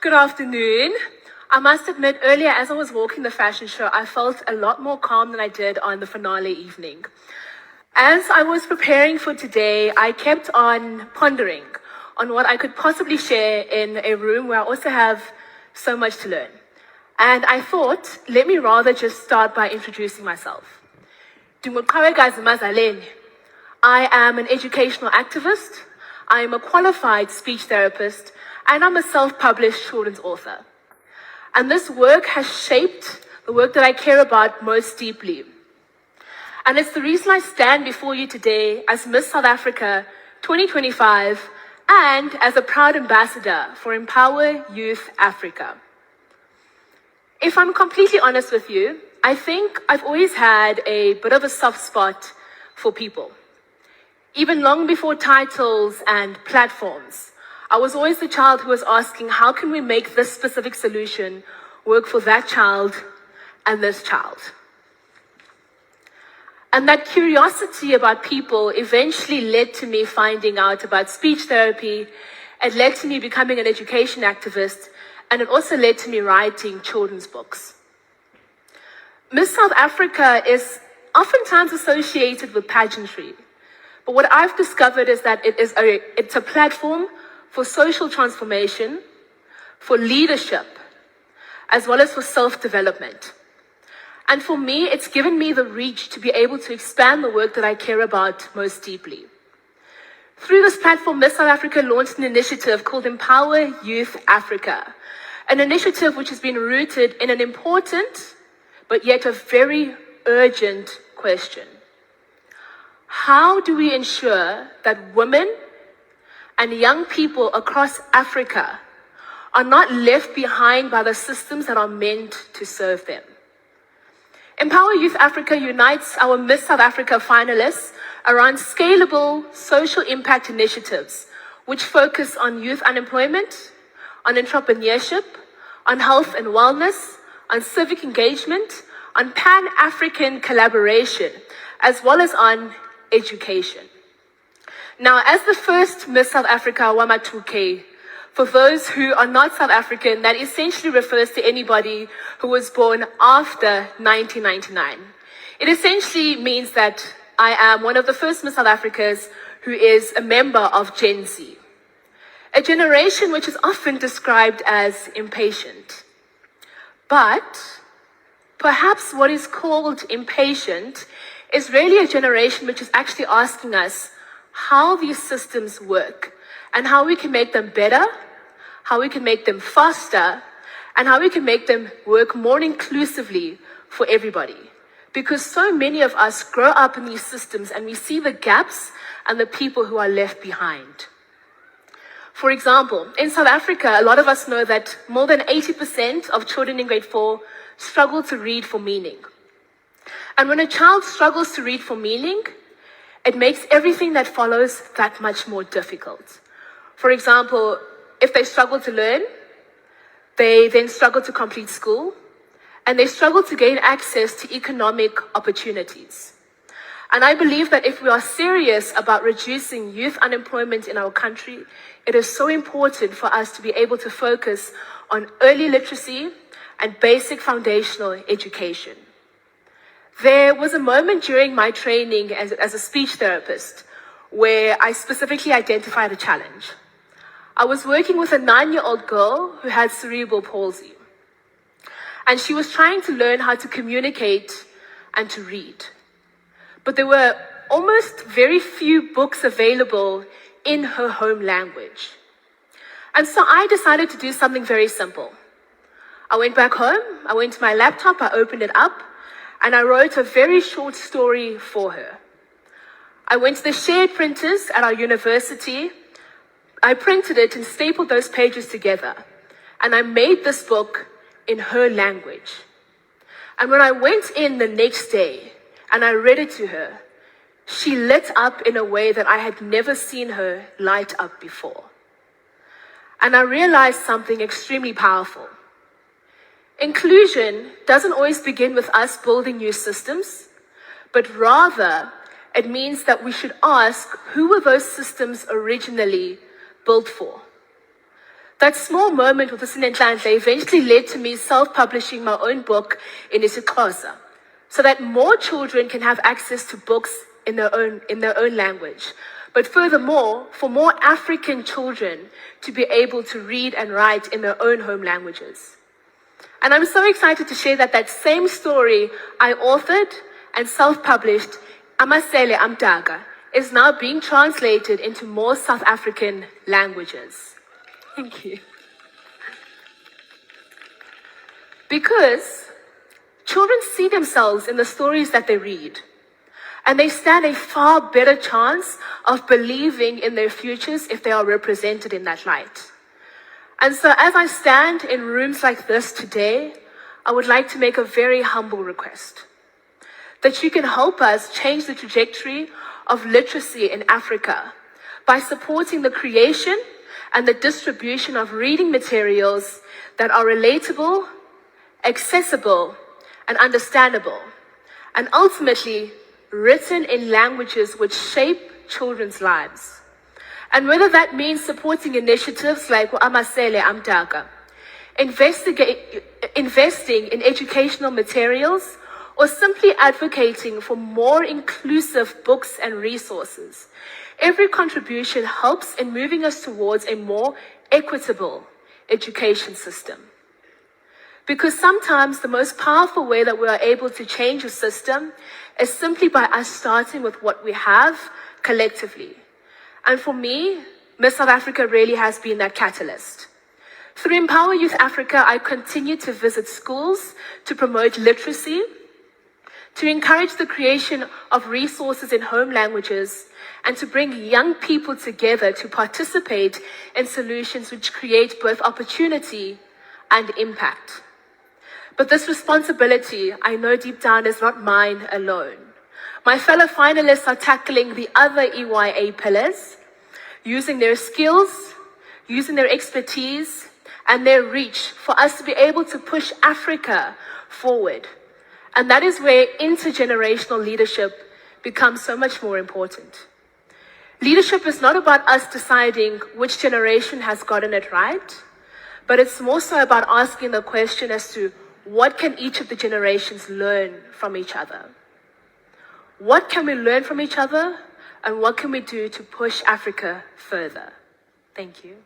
Good afternoon. I must admit, earlier as I was walking the fashion show, I felt a lot more calm than I did on the finale evening. As I was preparing for today, I kept on pondering on what I could possibly share in a room where I also have so much to learn. And I thought, let me rather just start by introducing myself. Qhawekazi Mazeleni. I am an educational activist, I am a qualified speech therapist, and I'm a self-published children's author. And this work has shaped the work that I care about most deeply. And it's the reason I stand before you today as Miss South Africa 2025 and as a proud ambassador for Empower Youth Africa. If I'm completely honest with you, I think I've always had a bit of a soft spot for people. Even long before titles and platforms, I was always the child who was asking, how can we make this specific solution work for that child and this child? And that curiosity about people eventually led to me finding out about speech therapy. It led to me becoming an education activist, and it also led to me writing children's books. Miss South Africa is oftentimes associated with pageantry. But what I've discovered is that it's a platform for social transformation, for leadership, as well as for self-development. And for me, it's given me the reach to be able to expand the work that I care about most deeply. Through this platform, Miss South Africa launched an initiative called Empower Youth Africa, an initiative which has been rooted in an important, but yet a very urgent question. How do we ensure that women and young people across Africa are not left behind by the systems that are meant to serve them? Empower Youth Africa unites our Miss South Africa finalists around scalable social impact initiatives, which focus on youth unemployment, on entrepreneurship, on health and wellness, on civic engagement, on Pan-African collaboration, as well as on education. Now, as the first Miss South Africa Wama2K, for those who are not South African, that essentially refers to anybody who was born after 1999. It essentially means that I am one of the first Miss South Africas who is a member of Gen Z, a generation which is often described as impatient. But perhaps what is called impatient is really a generation which is actually asking us how these systems work and how we can make them better, how we can make them faster, and how we can make them work more inclusively for everybody. Because so many of us grow up in these systems and we see the gaps and the people who are left behind. For example, in South Africa, a lot of us know that more than 80% of children in grade 4 struggle to read for meaning. And when a child struggles to read for meaning, it makes everything that follows that much more difficult. For example, if they struggle to learn, they then struggle to complete school, and they struggle to gain access to economic opportunities. And I believe that if we are serious about reducing youth unemployment in our country, it is so important for us to be able to focus on early literacy and basic foundational education. There was a moment during my training as a speech therapist where I specifically identified a challenge. I was working with a 9-year-old girl who had cerebral palsy. And she was trying to learn how to communicate and to read. But there were almost very few books available in her home language. And so I decided to do something very simple. I went back home, I went to my laptop, I opened it up, and I wrote a very short story for her. I went to the shared printers at our university, I printed it and stapled those pages together, and I made this book in her language. And when I went in the next day and I read it to her, she lit up in a way that I had never seen her light up before. And I realized something extremely powerful. Inclusion doesn't always begin with us building new systems, but rather it means that we should ask, who were those systems originally built for? That small moment with Usinenhlanhla eventually led to me self-publishing my own book in isiXhosa, so that more children can have access to books in their own language. But furthermore, for more African children to be able to read and write in their own home languages. And I'm so excited to share that that same story I authored and self-published, Amasele Amdaga, is now being translated into more South African languages. Thank you. Because children see themselves in the stories that they read, and they stand a far better chance of believing in their futures if they are represented in that light. And so as I stand in rooms like this today, I would like to make a very humble request that you can help us change the trajectory of literacy in Africa by supporting the creation and the distribution of reading materials that are relatable, accessible, and understandable, and ultimately written in languages which shape children's lives. And whether that means supporting initiatives like Amasele Amdaga, investing in educational materials, or simply advocating for more inclusive books and resources, every contribution helps in moving us towards a more equitable education system. Because sometimes the most powerful way that we are able to change a system is simply by us starting with what we have collectively. And for me, Miss South Africa really has been that catalyst. Through Empower Youth Africa, I continue to visit schools to promote literacy, to encourage the creation of resources in home languages, and to bring young people together to participate in solutions which create both opportunity and impact. But this responsibility, I know deep down, is not mine alone. My fellow finalists are tackling the other EYA pillars, using their skills, using their expertise, and their reach for us to be able to push Africa forward. And that is where intergenerational leadership becomes so much more important. Leadership is not about us deciding which generation has gotten it right, but it's more so about asking the question as to what can each of the generations learn from each other? What can we learn from each other, and what can we do to push Africa further? Thank you.